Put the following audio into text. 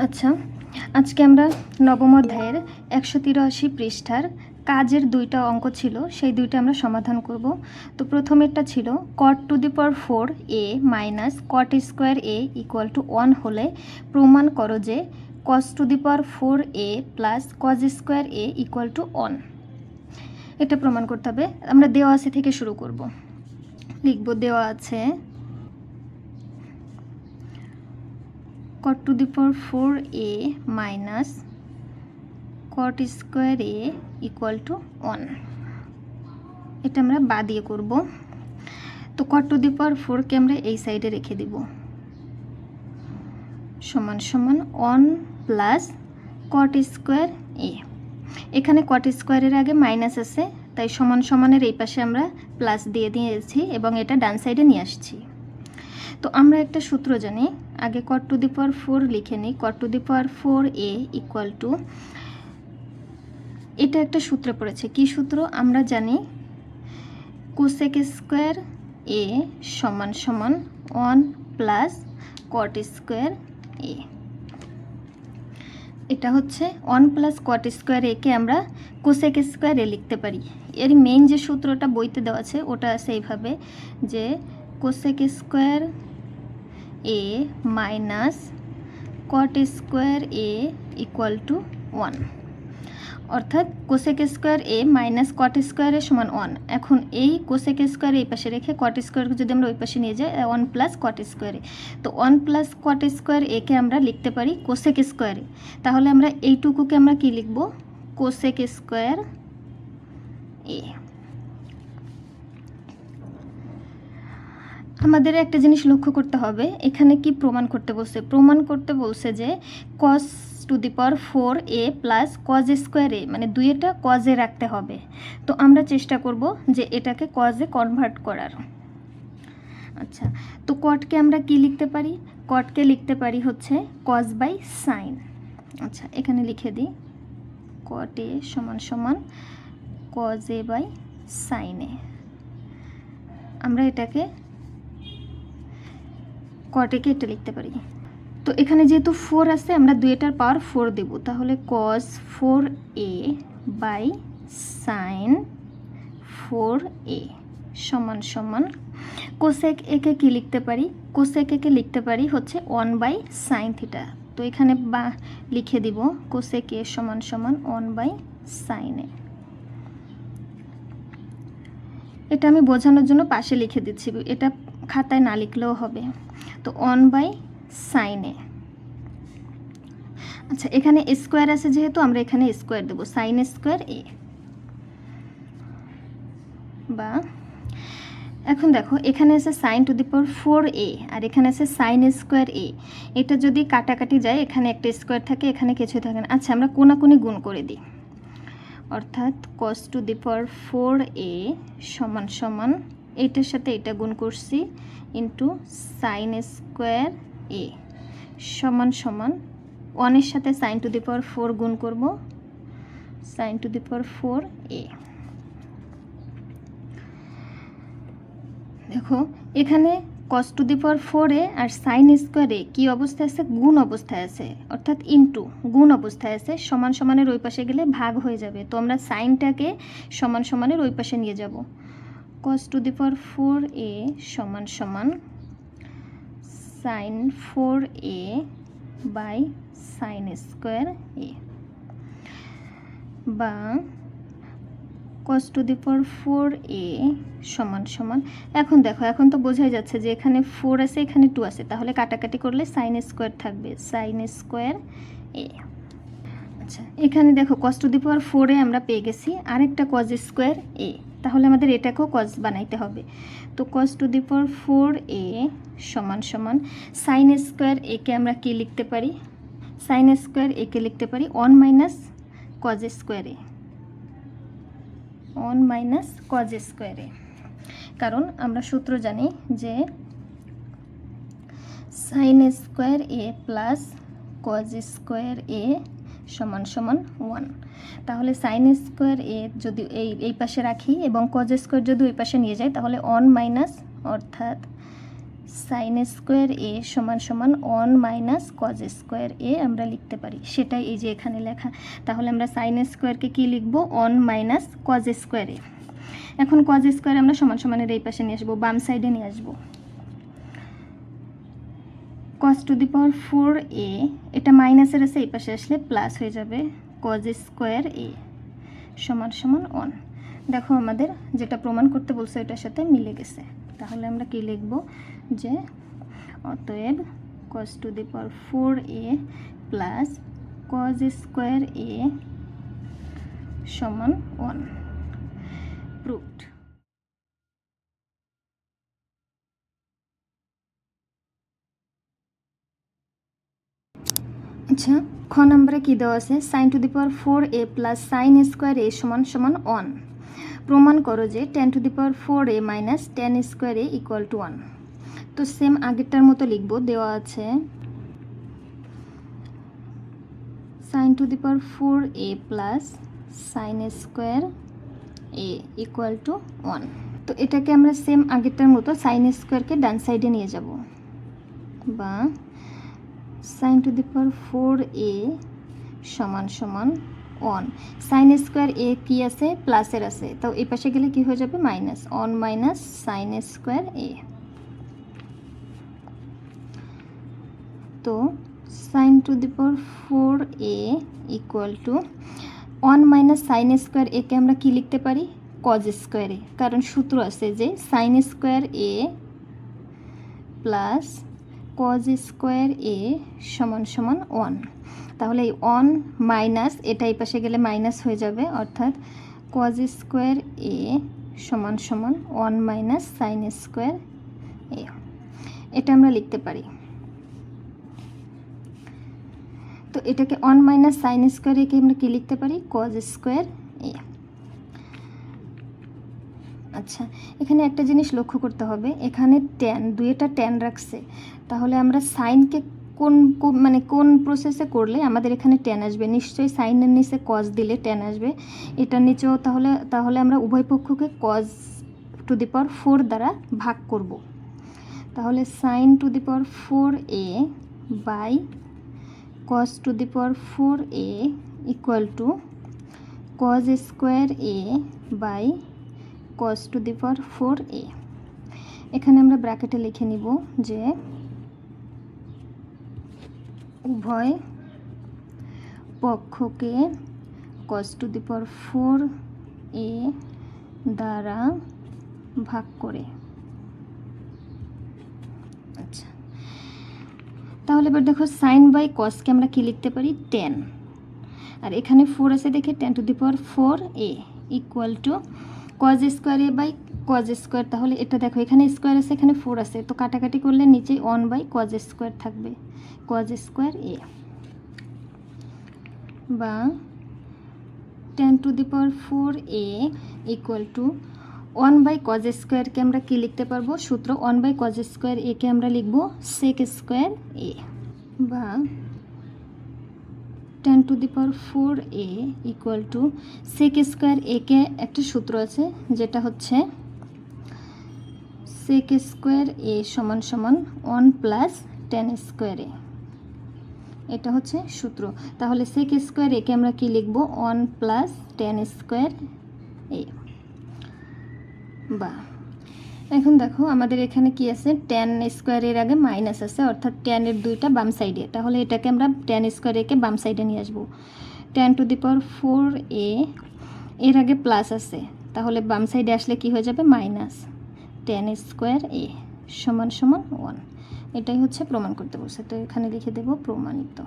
আচ্ছা, আজকে আমরা নবম অধ্যায়ের 183 পৃষ্ঠার কাজের দুইটা অঙ্ক ছিল, সেই দুইটা আমরা সমাধান করব। তো প্রথমেরটা ছিল cot two the power 4a minus cot square a equal to 1 হলে প্রমাণ করো যে cos to the power 4a plus cos square a equal to 1। এটা প্রমাণ করতে হবে। আমরা দেওয়া আছে থেকে শুরু করব। লিখব দেওয়া আছে cot two the power 4a minus cot square a equal to 1। এটা আমরা বা দিয়ে করব। তো cot টু দি পাওয়ার 4কে আমরা এই সাইডে রেখে দিব, সমান সমান 1 প্লাস cot স্কোয়ার a। এখানে cot স্কোয়ারের আগে মাইনাস আছে, তাই সমান সমানের এই পাশে আমরা প্লাস দিয়ে দিয়েছি এবং এটা ডান সাইডে নিয়ে আসছি। তো আমরা একটা সূত্র জানি, আগে cot টু দি পাওয়ার 4 লিখে নিই। cot two the power 4a equal two, এটা একটা সূত্রে পড়েছে। কি সূত্র? আমরা জানি কোসেক স্কোয়ার a সমান সমান 1 প্লাস cot স্কোয়ার a। এটা হচ্ছে 1 প্লাস cot স্কোয়ার a কে আমরা কোসেক স্কোয়ার a লিখতে পারি। এর মেইন যে সূত্রটা বইতে দেওয়া আছে ওটা আছে এইভাবে যে cosec square a minus cot square a equal to 1, অর্থাৎ cosec square a minus cot square a সমান 1। এখন এই কোসেক স্কোয়ার এই পাশে রেখে cot স্কোয়ারকে যদি আমরা ওই পাশে নিয়ে যাই 1 প্লাস cot স্কোয়ার a, তো 1 প্লাস cot স্কোয়ার a কে আমরা লিখতে পারি কোসেক স্কোয়ার a। তাহলে আমরা এইটুকুকে আমরা কি লিখব? Cosec square a। আমাদের একটা জিনিস লক্ষ্য করতে হবে, এখানে কি প্রমাণ করতে বলছে? প্রমাণ করতে বলছে যে cos to the power 4a plus cos square a, মানে দুইটা কজে রাখতে হবে। তো আমরা চেষ্টা করব যে এটাকে কজে কনভার্ট করার। আচ্ছা, তো কটকে আমরা কি লিখতে পারি? কটকে লিখতে পারি হচ্ছে cos বাই সাইন। আচ্ছা, এখানে লিখে দিই cot a সমান সমান cos a by sine a। আমরা এটাকে কটেকে এটা লিখতে পারি। তো এখানে যেহেতু 4 আছে আমরা দুইটার পাওয়ার 4 দেব, তাহলে cos 4a by sign 4a সমান সমান কোসেক একে কি লিখতে পারি? কোসেক একে লিখতে পারি হচ্ছে 1 বাই সাইন থিটা। তো এখানে বা লিখে দিব কোসেক এ সমান সমান 1 বাই সাইন এ। এটা আমি বোঝানোর জন্য পাশে লিখে দিচ্ছি, এটা খাতায় না লিখলেও হবে। তো 1 বাই সাইন এ। আচ্ছা, এখানে স্কোয়ার আছে যেহেতু আমরা এখানে স্কোয়ার দেবো, সাইন স্কোয়ার এ। বা এখন দেখো এখানে আছে sine to the power 4a আর এখানে আছে সাইন স্কোয়ার a। এটা যদি কাটাকাটি যায়, এখানে একটা স্কোয়ার থাকে, এখানে কিছু থাকে না। আচ্ছা, আমরা কোনাকুনি গুণ করে দিই, অর্থাৎ cos to the power 4a সমান সমান এইটার সাথে এটা গুণ করছি ইন্টু সাইন স্কোয়ার a সমান সমান 1-এর সাথে সাইন টু দি পাওয়ার 4 গুণ করব, sign to the power 4a। দেখো এখানে cos to the power 4a আর সাইন স্কোয়ার a কী অবস্থায় আছে? গুণ অবস্থায় আছে, অর্থাৎ ইন্টু গুণ অবস্থায় আছে। সমান সমানের ওই পাশে গেলে ভাগ হয়ে যাবে, তো আমরা সাইনটাকে সমান সমানের ওই পাশে নিয়ে যাব। cos to the power 4a সমান সমান sine 4a by sine square a বা cos to the power 4a সমান সমান, এখন দেখো এখন তো বোঝাই যাচ্ছে যে এখানে 4 আছে এখানে 2 আছে, তাহলে কাটাকাটি করলে সাইন স্কোয়ার থাকবে, সাইন স্কোয়ার a। আচ্ছা, এখানে দেখো cos to the power 4a আমরা পেয়ে গেছি, আরেকটা cos স্কোয়ার a, তাহলে আমাদের এটাকেও cos বানাইতে হবে। তো cos to the power 4a সমান সমান সাইন স্কোয়ার a কে আমরা কি লিখতে পারি? সাইন স্কোয়ার a কে লিখতে পারি 1 minus cos square a, 1 minus cos square a। কারণ আমরা সূত্র জানি যে sign square a plus cos square a সমান সমান 1। তাহলে সাইন স্কোয়ার a যদি এই পাশে রাখি এবং cos স্কোয়ার যদি ওই পাশে নিয়ে যাই, তাহলে 1 মাইনাস, অর্থাৎ সাইন স্কোয়ার এ সমান সমান 1 মাইনাস কজ স্কোয়ার এ আমরা লিখতে পারি, সেটাই এই যে এখানে লেখা। তাহলে আমরা সাইন স্কোয়ারকে কী লিখব? 1 মাইনাস কজ স্কোয়ার এ। এখন কজ স্কোয়ার আমরা সমান সমানের এই পাশে নিয়ে আসবো, বাম সাইডে নিয়ে আসবো। Cause to the power 4a, এটা মাইনাসের আছে, এই পাশে আসলে প্লাস হয়ে যাবে, কজ স্কোয়ার এ সমান সমান 1। দেখো আমাদের যেটা প্রমাণ করতে বলছে এটার সাথে মিলে গেছে। তাহলে আমরা কি লিখব? যে অতএব cos to the power 4a plus cos square A সমান 1। প্রুভড। আচ্ছা, খ নম্বরে কী দেওয়া আছে? Sine to the power 4a plus sine square A সমান সমান 1। প্রমাণ করো যে tan to the power 4a minus tan square A equal to 1। তো সেম আগেরটার মতো লিখব, দেওয়া আছে sine to the power 4a plus sine square A equal to 1। তো এটাকে আমরা সেম আগেরটার মতো সাইন স্কোয়ারকে ডান সাইডে নিয়ে যাব, বা sign to the power 4a সমান সমান 1। সাইন স্কোয়ার এ কি আছে? প্লাসের আছে, তো এই পাশে গেলে কি হয়ে যাবে? Minus 1 minus sine square A. তো sine to the power 4a equal to 1 minus sine square একে আমরা কি লিখতে পারি? কজ স্কোয়ার এ, কারণ সূত্র আছে যে sign square A plus cos square A সমান সমান 1। তাহলে এই 1 মাইনাস এটা এই পাশে গেলে মাইনাস হয়ে যাবে, অর্থাৎ কজ স্কোয়ার এ সমান সমান 1 মাইনাস সাইন স্কোয়ার এ। এটা আমরা লিখতে পারি। তো এটাকে 1 মাইনাস সাইন স্কোয়ার একে আমরা কি লিখতে পারি? কজ স্কোয়ার এ। আচ্ছা, এখানে একটা জিনিস লক্ষ্য করতে হবে, এখানে ট্যান, দুইটা ট্যান রাখছে, তাহলে আমরা সাইনকে কোন প্রসেসে করলে আমাদের এখানে ট্যান আসবে? নিশ্চয়ই সাইনের নিচে কজ দিলে ট্যান আসবে, এটার নিচেও। তাহলে আমরা উভয় পক্ষকে কজ টু দি পাওয়ার 4 দ্বারা ভাগ করব। তাহলে sine to the power 4a by cos to the power 4a equal to cos square A by cos to the power 4a। এখানে আমরা ব্র্যাকেটে লিখে নিব যে উভয় পক্ষকে cause to the power 4a দ্বারা ভাগ করে। আচ্ছা, তাহলে এবার দেখো সাইন বাই কজকে আমরা কি লিখতে পারি? 10। আর এখানে 4 আছে দেখে 10 to the power 4a equal to cos square A by cos square. তাহলে এটা দেখো এখানে স্কোয়ার আছে, এখানে 4 আছে, তো কাটাকাটি করলে নিচে 1 বাই কজ স্কোয়ার থাকবে, কজ স্কোয়ার এ, বা 10 to the power 4a equal to 1 by cos স্কোয়ারকে আমরা কি লিখতে পারবো? সূত্র 1 বাই কজ স্কোয়ার একে আমরা লিখব সেক স্কোয়ার এ, বা 10 to the power 4a equal to sec square একে একটা সূত্র আছে যেটা হচ্ছে সেক স্কোয়ার এ সমান সমান 1 প্লাস 10 স্কোয়ার এ। এটা হচ্ছে সূত্র। তাহলে সেক স্কোয়ার একে আমরা কি লিখব? 1 প্লাস 10 স্কোয়ার এ। বা এখন দেখো আমাদের এখানে কি আছে? 10 স্কোয়ারের আগে মাইনাস আছে, অর্থাৎ 10 এর দুইটা বাম সাইডে। তাহলে এটাকে আমরা 10 স্কোয়ার একে বাম সাইডে নিয়ে আসবো। 10 টু দি পাওয়ার 4a এর আগে প্লাস আছে, তাহলে বাম সাইডে আসলে কি হয়ে যাবে? মাইনাস 10 স্কোয়ার এ সমান সমান 1। এটাই হচ্ছে প্রমাণ করতে বলছে, তো এখানে লিখে দেব প্রমাণিত।